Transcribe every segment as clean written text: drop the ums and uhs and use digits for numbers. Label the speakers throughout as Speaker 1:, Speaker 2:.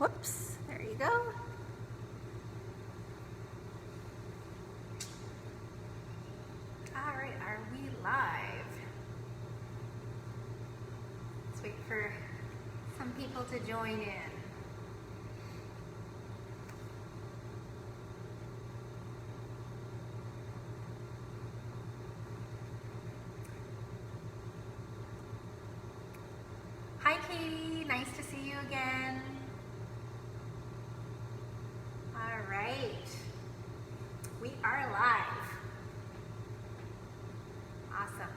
Speaker 1: Whoops, there you go. All right, are we live? Let's wait for some people to join in. Hi Katie, nice to see you again. All right, we are live. Awesome.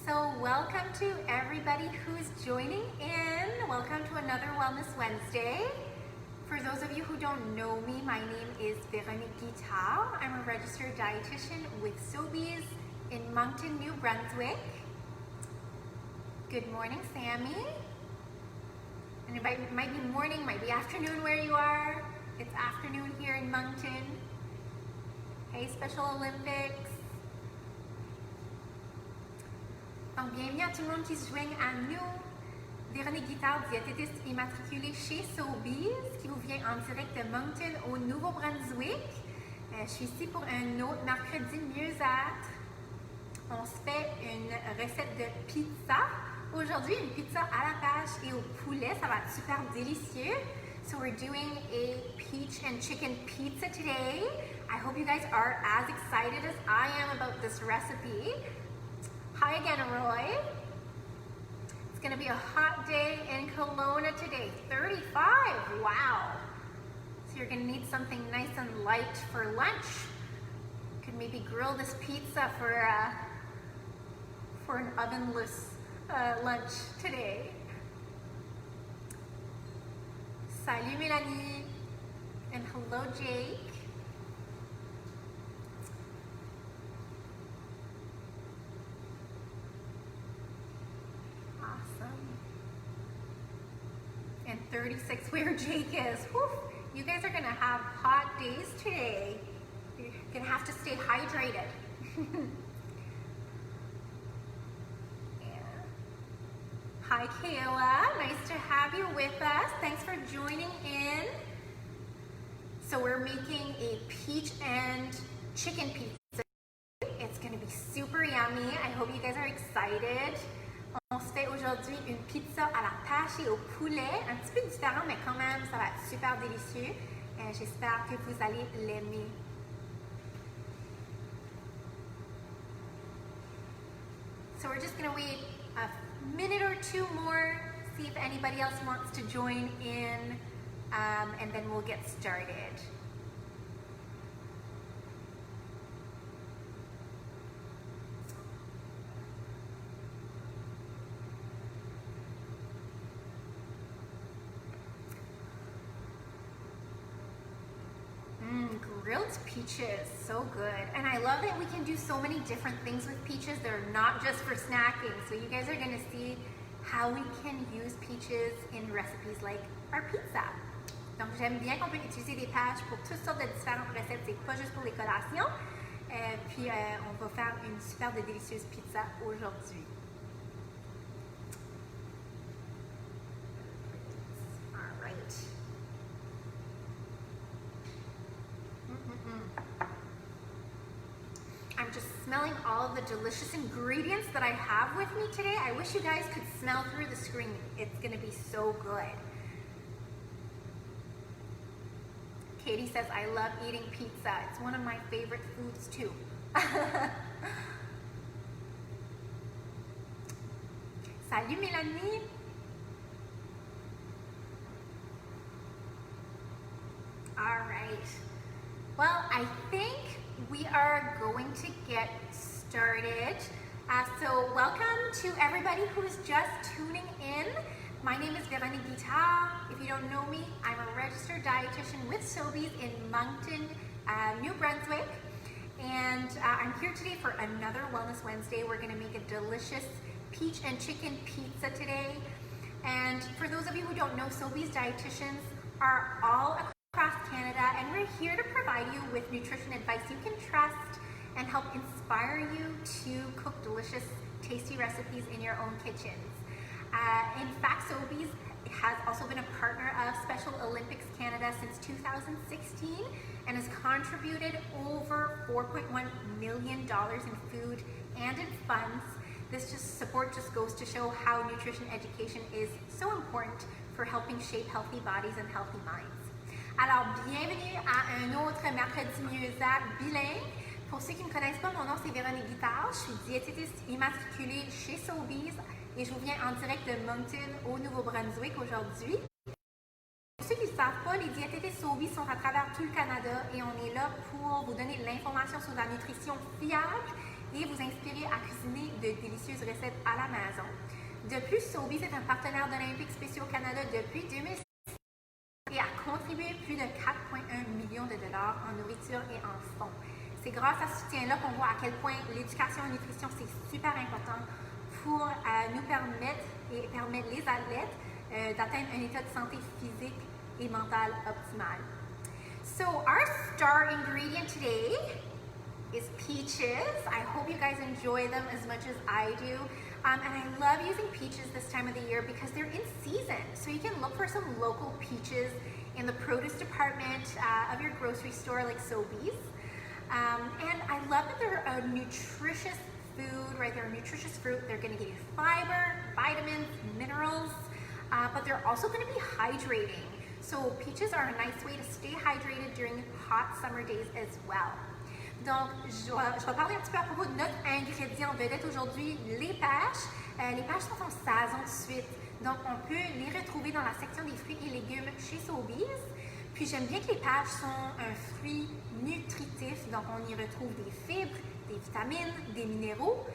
Speaker 1: So welcome to everybody who's joining in. Welcome to another Wellness Wednesday. For those of you who don't know me, my name is Mercredi. I'm a registered dietitian with Sobeys in Moncton, New Brunswick. Good morning, Sammy. And it might be morning, might be afternoon where you are. It's afternoon here in Moncton. Hey, Special Olympics. Donc, bienvenue à tout le monde qui se joigne à nous. Véronique Guitard, diététiste immatriculée chez Sobeys, qui vous vient en direct de Moncton au Nouveau-Brunswick. Je suis ici pour un autre mercredi mieux-être. On se fait une recette de pizza. Aujourd'hui, une pizza à la pâche et au poulet. Ça va être super délicieux. So we're doing a peach and chicken pizza today. I hope you guys are as excited as I am about this recipe. Hi again, Roy. It's gonna be a hot day in Kelowna today, 35, wow. So you're gonna need something nice and light for lunch. You could maybe grill this pizza for an ovenless lunch today. Salut Mélanie, and hello Jake. Awesome. And 36 where Jake is. Whew. You guys are gonna have hot days today. You're gonna have to stay hydrated. Hi Kayla, nice to have you with us. Thanks for joining in. So we're making a peach and chicken pizza. It's gonna be super yummy. I hope you guys are excited. On se fait aujourd'hui une pizza à la pâche et au poulet. Un petit peu différent, mais quand même, ça va être super délicieux. J'espère que vous allez l'aimer. So we're just gonna wait a minute or two more, see if anybody else wants to join in, and then we'll get started. Grilled peaches, so good. And I love that we can do so many different things with peaches. They're not just for snacking. So you guys are gonna see how we can use peaches in recipes like our pizza. Donc j'aime bien qu'on peut utiliser des pêches pour toutes sortes de différentes recettes. C'est pas juste pour les collations. Puis on va faire une super délicieuse pizza aujourd'hui. All right. I'm just smelling all of the delicious ingredients that I have with me today. I wish you guys could smell through the screen. It's gonna be so good. Katie says, I love eating pizza. It's one of my favorite foods too. Salut Mélanie. All right. Well, I think we are going to get started. So welcome to everybody who is just tuning in. My name is Véronique Guitard. If you don't know me, I'm a registered dietitian with Sobeys in Moncton, New Brunswick. And I'm here today for another Wellness Wednesday. We're gonna make a delicious peach and chicken pizza today. And for those of you who don't know, Sobeys dietitians are all across Canada, and we're here to provide you with nutrition advice you can trust and help inspire you to cook delicious, tasty recipes in your own kitchens. In fact, Sobeys has also been a partner of Special Olympics Canada since 2016 and has contributed over $4.1 million in food and in funds. This support just goes to show how nutrition education is so important for helping shape healthy bodies and healthy minds. Alors, bienvenue à un autre Mercredi mieux-e bilingue. Pour ceux qui ne me connaissent pas, mon nom c'est Véronique Guitard. Je suis diététiste immatriculée chez Sobeys et je vous viens en direct de Moncton au Nouveau-Brunswick aujourd'hui. Pour ceux qui ne savent pas, les diététistes Sobeys sont à travers tout le Canada et on est là pour vous donner de l'information sur la nutrition fiable et vous inspirer à cuisiner de délicieuses recettes à la maison. De plus, Sobeys est un partenaire d'Olympiques spéciaux Canada depuis 2006 et a contribué plus de 4,1 millions de dollars en nourriture et en fonds. C'est grâce à ce soutien-là qu'on voit à quel point l'éducation en nutrition, c'est super important pour nous permettre et permettre les athlètes d'atteindre un état de santé physique et mental optimal. So our star ingredient today is peaches. I hope you guys enjoy them as much as I do. And I love using peaches this time of the year because they're in season. So you can look for some local peaches in the produce department of your grocery store like Sobeys. And I love that they're a nutritious food, right? They're a nutritious fruit. They're going to give you fiber, vitamins, minerals, but they're also going to be hydrating. So peaches are a nice way to stay hydrated during hot summer days as well. Donc, je vais parler un petit peu à propos de notre ingrédient vedette aujourd'hui, les pêches. Les pêches sont en saison de suite, donc on peut les retrouver dans la section des fruits et légumes chez Sobeys. Puis j'aime bien que les pêches sont un fruit nutritif, donc on y retrouve des fibres, des vitamines, des minéraux,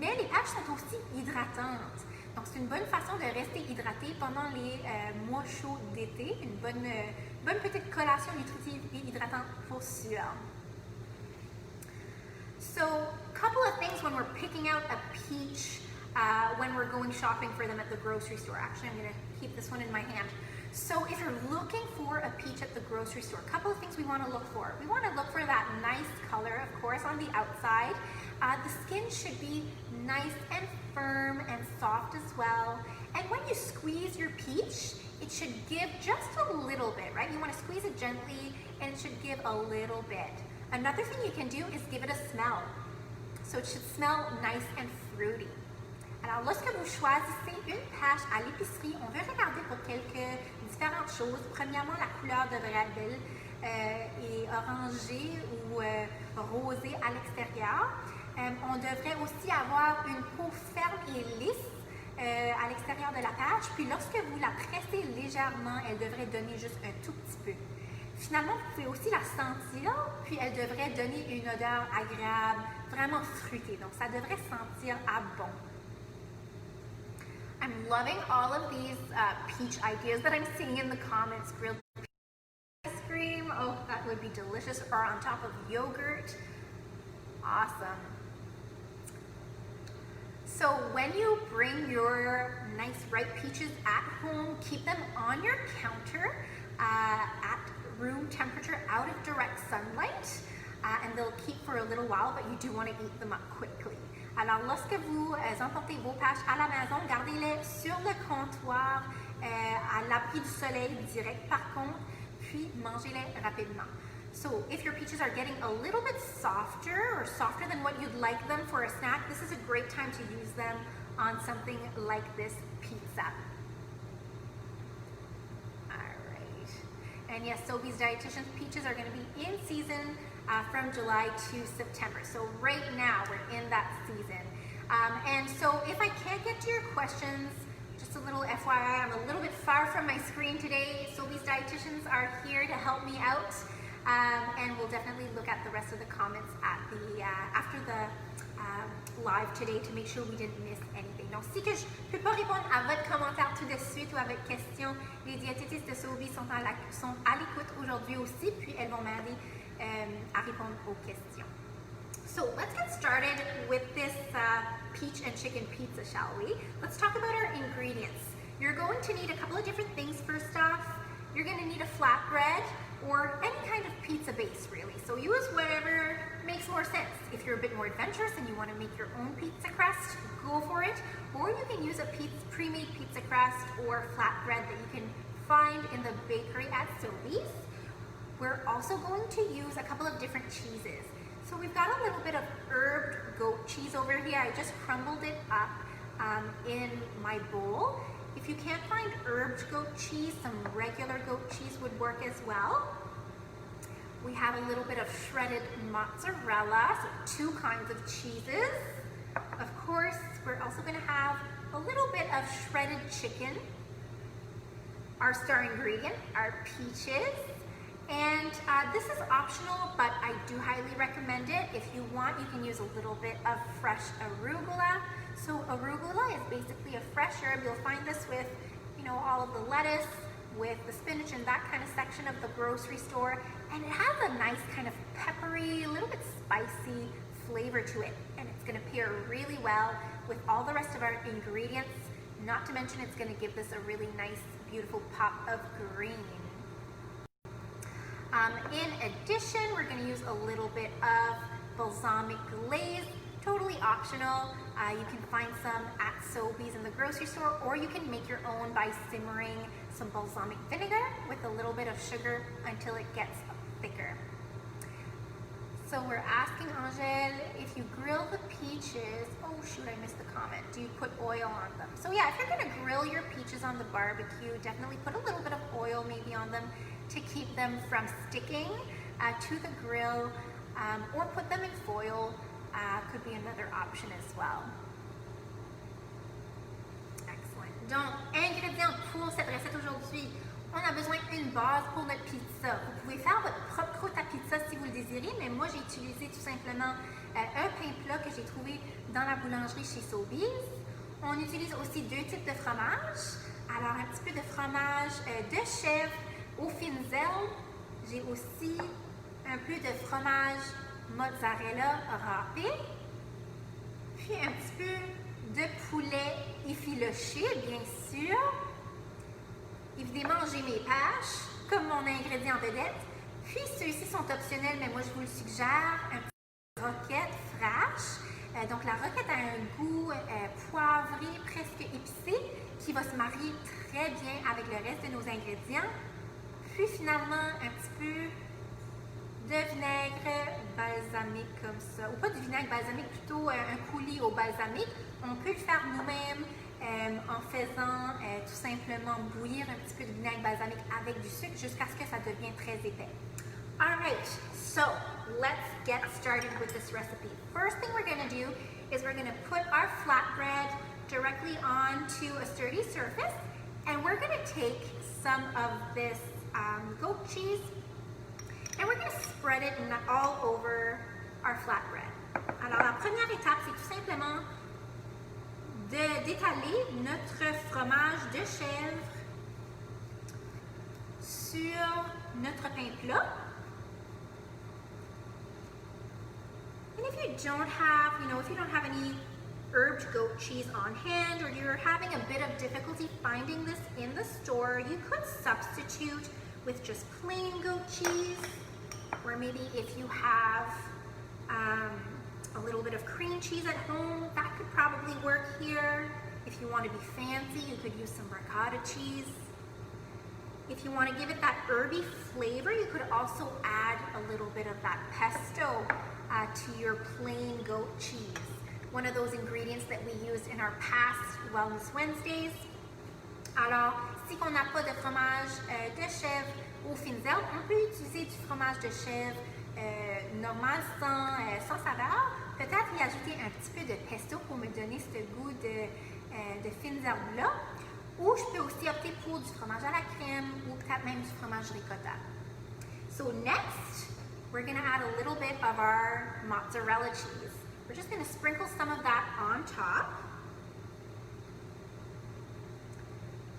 Speaker 1: mais les pêches sont aussi hydratantes. Donc c'est une bonne façon de rester hydraté pendant les mois chauds d'été, une bonne petite collation nutritive et hydratante pour sueur. So, a couple of things when we're picking out a peach when we're going shopping for them at the grocery store. Actually, I'm going to keep this one in my hand. So if you're looking for a peach at the grocery store, a couple of things we want to look for. We want to look for that nice color, of course, on the outside. The skin should be nice and firm and soft as well. And when you squeeze your peach, it should give just a little bit, right? You want to squeeze it gently and it should give a little bit. Another thing you can do is give it a smell. So it should smell nice and fruity. Alors, lorsque vous choisissez une pêche à l'épicerie, on veut regarder pour quelques différentes choses. Premièrement, la couleur devrait être belle et orangée ou rosée à l'extérieur. On devrait aussi avoir une peau ferme et lisse à l'extérieur de la pêche. Puis lorsque vous la pressez légèrement, elle devrait donner juste un tout petit peu. Finalement, vous pouvez aussi la sentir, puis elle devrait donner une odeur agréable, vraiment fruitée. Donc, ça devrait sentir à bon. I'm loving all of these peach ideas that I'm seeing in the comments. Grilled ice cream, oh, that would be delicious, or on top of yogurt. Awesome. So when you bring your nice ripe peaches at home, keep them on your counter at room temperature out of direct sunlight, and they'll keep for a little while, but you do want to eat them up quickly. Alors, lorsque vous emportez vos pêches à la maison, gardez-les sur le comptoir à l'abri du soleil direct par contre, puis mangez-les rapidement. So, if your peaches are getting a little bit softer or softer than what you'd like them for a snack, this is a great time to use them on something like this pizza. And yes, Sobeys Dietitians peaches are going to be in season from July to September. So right now we're in that season. And so if I can't get to your questions, just a little FYI, I'm a little bit far from my screen today. Sobeys Dietitians are here to help me out. And we'll definitely look at the rest of the comments at the after the live today to make sure we didn't miss anything. Donc, si que je ne peux pas répondre à votre commentaire tout de suite ou à votre question, les diététistes de Sobeys sont à l'écoute aujourd'hui aussi, puis elles vont m'aider à répondre aux questions. So let's get started with this peach and chicken pizza, shall we? Let's talk about our ingredients. You're going to need a couple of different things. First off, you're going to need a flatbread or any kind of pizza base, really. So use whatever makes more sense. If you're a bit more adventurous and you want to make your own pizza crust, go for it. Or you can use a pre-made pizza crust or flatbread that you can find in the bakery at Sobeys. We're also going to use a couple of different cheeses. So we've got a little bit of herbed goat cheese over here. I just crumbled it up in my bowl. If you can't find herbed goat cheese, some regular goat cheese would work as well. We have a little bit of shredded mozzarella, so 2 kinds of cheeses. Of course, we're also going to have a little bit of shredded chicken. Our star ingredient, our peaches. And this is optional, but I do highly recommend it. If you want, you can use a little bit of fresh arugula. So arugula is basically a fresh herb. You'll find this with, all of the lettuce, with the spinach and that kind of section of the grocery store. And it has a nice kind of peppery, a little bit spicy flavor to it. And it's gonna pair really well with all the rest of our ingredients. Not to mention it's gonna give this a really nice, beautiful pop of green. In addition, we're going to use a little bit of balsamic glaze, totally optional. You can find some at Sobeys in the grocery store, or you can make your own by simmering some balsamic vinegar with a little bit of sugar until it gets thicker. So we're asking Angèle, if you grill the peaches, oh shoot, I missed the comment, do you put oil on them? So yeah, if you're going to grill your peaches on the barbecue, definitely put a little bit of oil maybe on them to keep them from sticking to the grill, or put them in foil, could be another option as well. Excellent. Donc, ingrédients pour cette recette aujourd'hui. On a besoin d'une base pour notre pizza. Vous pouvez faire votre propre croûte à pizza si vous le désirez, mais moi j'ai utilisé tout simplement un pain plat que j'ai trouvé dans la boulangerie chez Sobeys. On utilise aussi 2 types de fromage. Alors un petit peu de fromage de chèvre aux fines herbes. J'ai aussi un peu de fromage mozzarella râpé. Puis un petit peu de poulet effiloché, bien sûr. Évidemment, j'ai mes pâches comme mon ingrédient vedette. Puis ceux-ci sont optionnels, mais moi je vous le suggère. Un petit roquette fraîche. Donc la roquette a un goût poivré, presque épicé, qui va se marier très bien avec le reste de nos ingrédients. Puis finalement, un petit peu de vinaigre balsamique comme ça. Ou pas du vinaigre balsamique, plutôt un coulis au balsamique. On peut le faire nous-mêmes en faisant tout simplement bouillir un petit peu de vinaigre balsamique avec du sucre jusqu'à ce que ça devienne très épais. Alright, so let's get started with this recipe. First thing we're going to do is we're going to put our flatbread directly onto a sturdy surface, and we're going to take some of this goat cheese and we're going to spread it all over our flatbread. Alors la première étape, c'est tout simplement d'étaler notre fromage de chèvre sur notre pain plat. And if you don't have, if you don't have any herbed goat cheese on hand, or you're having a bit of difficulty finding this in the store, you could substitute with just plain goat cheese, or maybe if you have a little bit of cream cheese at home, that could probably work here. If you want to be fancy, you could use some ricotta cheese. If you want to give it that herby flavor, you could also add a little bit of that pesto to your plain goat cheese. One of those ingredients that we used in our past Wellness Wednesdays. Alors, si on n'a pas de fromage de chèvre aux fines herbes, on peut utiliser du fromage de chèvre normal, sans saveur. Peut-être y ajouter un petit peu de pesto pour me donner ce goût de fines herbes-là. Ou je peux aussi opter pour du fromage à la crème ou peut-être même du fromage ricotta. So next, we're going to add a little bit of our mozzarella cheese. We're just going to sprinkle some of that on top.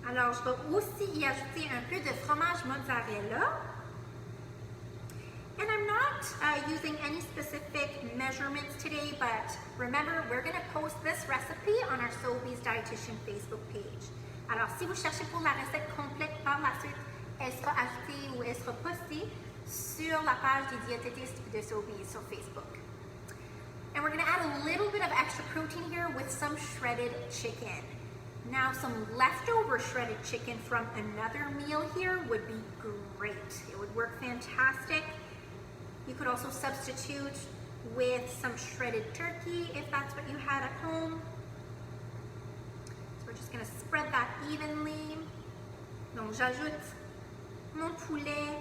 Speaker 1: Alors, je vais aussi y ajouter un peu de fromage mozzarella. And I'm not using any specific measurements today, but remember, we're going to post this recipe on our Sobeys Dietitian Facebook page. Alors, si vous cherchez pour la recette complète par la suite, elle sera ajoutée ou elle sera postée sur la page des diététistes de Sobeys sur Facebook. And we're gonna add a little bit of extra protein here with some shredded chicken. Now, some leftover shredded chicken from another meal here would be great. It would work fantastic. You could also substitute with some shredded turkey if that's what you had at home. So we're just gonna spread that evenly. Donc, j'ajoute mon poulet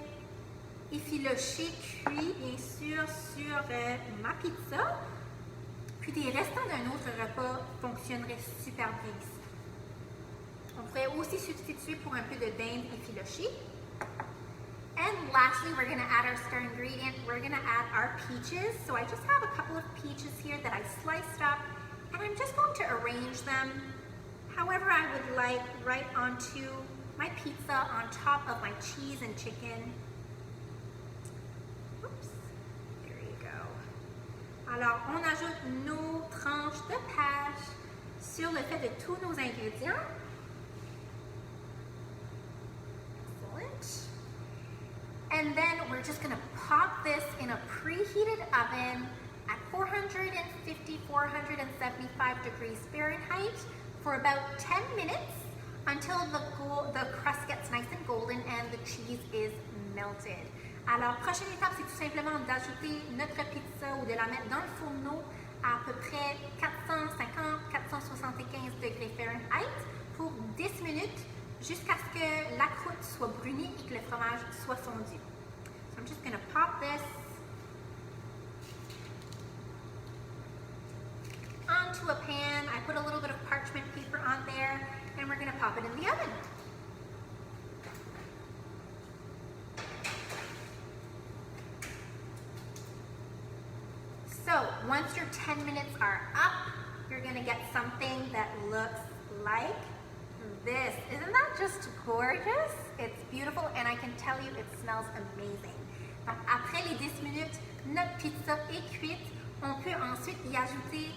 Speaker 1: effiloché, cuit, bien sûr, sur ma pizza. Puis des restants d'un autre repas fonctionneraient super bien ici. On pourrait aussi substituer pour un peu de dinde effilochée. And lastly, we're going to add our star ingredient. We're going to add our peaches. So I just have a couple of peaches here that I sliced up, and I'm just going to arrange them however I would like right onto my pizza on top of my cheese and chicken. Oops, there you go. Alors, on ajoute nos tranches de pâche sur le fait de tous nos ingrédients. Excellent. And then we're just gonna pop this in a preheated oven at 450, 475 degrees Fahrenheit for about 10 minutes until the crust gets nice and golden and the cheese is melted. Alors, prochaine étape, c'est tout simplement d'ajouter notre pizza ou de la mettre dans le fourneau à peu près 450, 475 degrés Fahrenheit pour 10 minutes jusqu'à ce que la croûte soit brunie et que le fromage soit fondu. So I'm just going to pop this onto a pan. I put a little bit of parchment paper on there, and we're going to pop it in the oven. So once your 10 minutes are up, you're going to get something that looks like this. Isn't that just gorgeous? It's beautiful, and I can tell you it smells amazing. Donc, après les 10 minutes, notre pizza est cuite. On peut ensuite y ajouter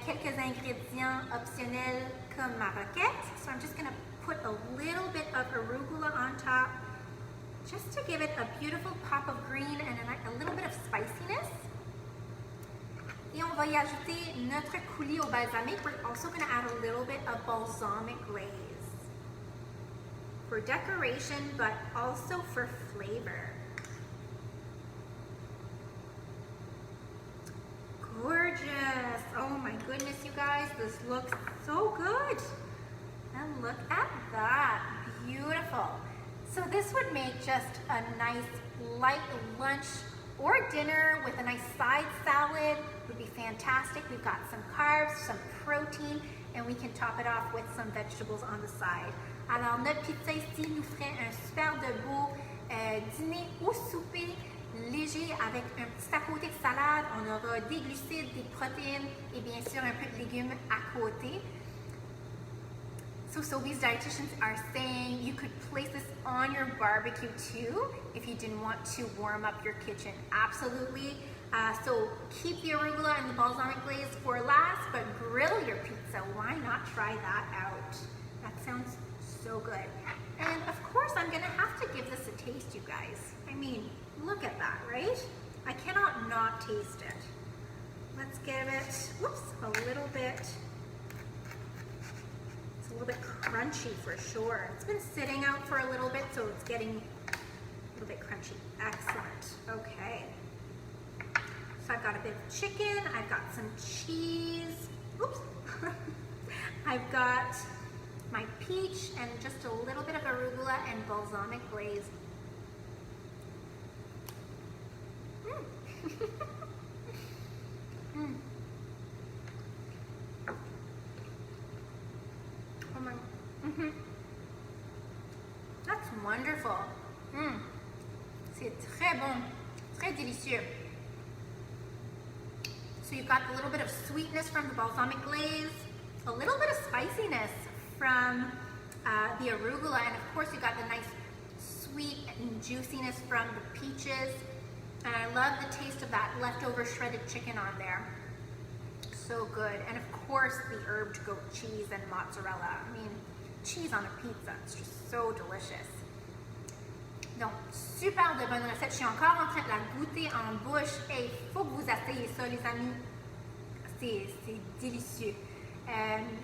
Speaker 1: quelques ingrédients optionnels comme ma roquette. So I'm just going to put a little bit of arugula on top just to give it a beautiful pop of green and a little bit of spiciness. Et on va y ajouter notre coulis au balsamique. We're also going to add a little bit of balsamic glaze for decoration, but also for flavor. Gorgeous. Oh my goodness, you guys, this looks so good. And look at that. Beautiful. So this would make just a nice light lunch or dinner with a nice side salad. Would be fantastic. We've got some carbs, some protein, and we can top it off with some vegetables on the side. Alors, notre pizza ici nous ferait un super de beau dîner ou souper léger avec un petit à côté de salade. On aura des glucides, des protéines et bien sûr un peu de légumes à côté. So Sobeys dietitians are saying you could place this on your barbecue too if you didn't want to warm up your kitchen. Absolutely. So keep the arugula and the balsamic glaze for last, but grill your pizza. Why not try that out? That sounds so good. And of course, I'm gonna have to give this a taste, you guys. I mean, look at that, right? I cannot not taste it. Let's give it, whoops, a little bit. It's a little bit crunchy for sure. It's been sitting out for a little bit, so it's getting a little bit crunchy. Excellent, okay. So I've got a bit of chicken, I've got some cheese, oops. I've got my peach and just a little bit of arugula and balsamic glaze. Oh my, That's wonderful. C'est très bon, très délicieux. So you've got a little bit of sweetness from the balsamic glaze, a little bit of spiciness from the arugula, and of course you got the nice sweet and juiciness from the peaches. And I love the taste of that leftover shredded chicken on there. So good. And of course the herbed goat cheese and mozzarella. I mean, cheese on a pizza, it's just so delicious. Donc, super de bonne recette. Je suis encore en train de la goûter en bouche. Et il faut que vous essayiez ça, les amis. C'est délicieux.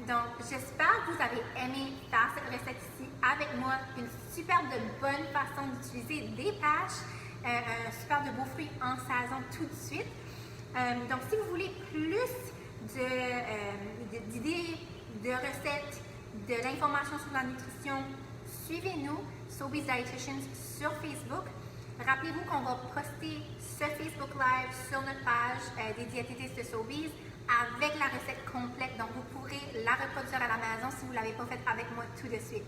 Speaker 1: Donc, j'espère que vous avez aimé faire cette recette ici avec moi. Une super de bonne façon d'utiliser des pâches, un super de beaux fruits en saison tout de suite. Donc, si vous voulez plus d'idées, de recettes, de l'information sur la nutrition, suivez-nous, Sobeys Dietitians, sur Facebook. Rappelez-vous qu'on va poster ce Facebook Live sur notre page des diététistes de Sobeys avec la recette complète. Donc, vous pourrez la reproduire à la maison si vous ne l'avez pas faite avec moi tout de suite.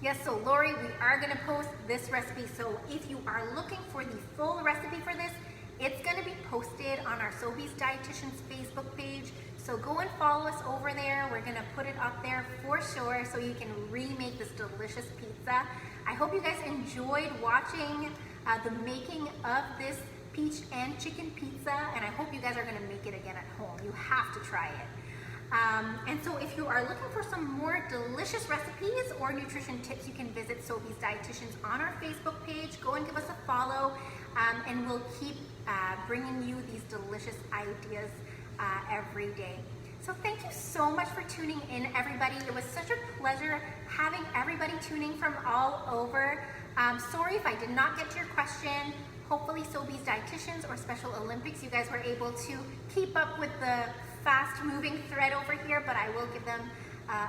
Speaker 1: Yes, so Lori, we are going to post this recipe. So if you are looking for the full recipe for this, it's going to be posted on our Sobeys Dietitians Facebook page. So go and follow us over there. We're going to put it up there for sure so you can remake this delicious pizza. I hope you guys enjoyed watching the making of this peach and chicken pizza, and I hope you guys are going to make it again at home. You have to try it. And so if you are looking for some more delicious recipes or nutrition tips, you can visit Sobeys Dietitians on our Facebook page. Go and give us a follow, and we'll keep bringing you these delicious ideas every day. So thank you so much for tuning in, everybody. It was such a pleasure having everybody tuning from all over. Sorry if I did not get to your question. Hopefully Sobeys Dietitians or Special Olympics, you guys were able to keep up with the fast-moving thread over here, but I will give them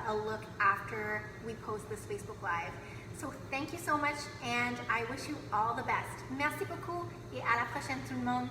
Speaker 1: a look after we post this Facebook Live. So thank you so much, and I wish you all the best. Merci beaucoup, et à la prochaine tout le monde.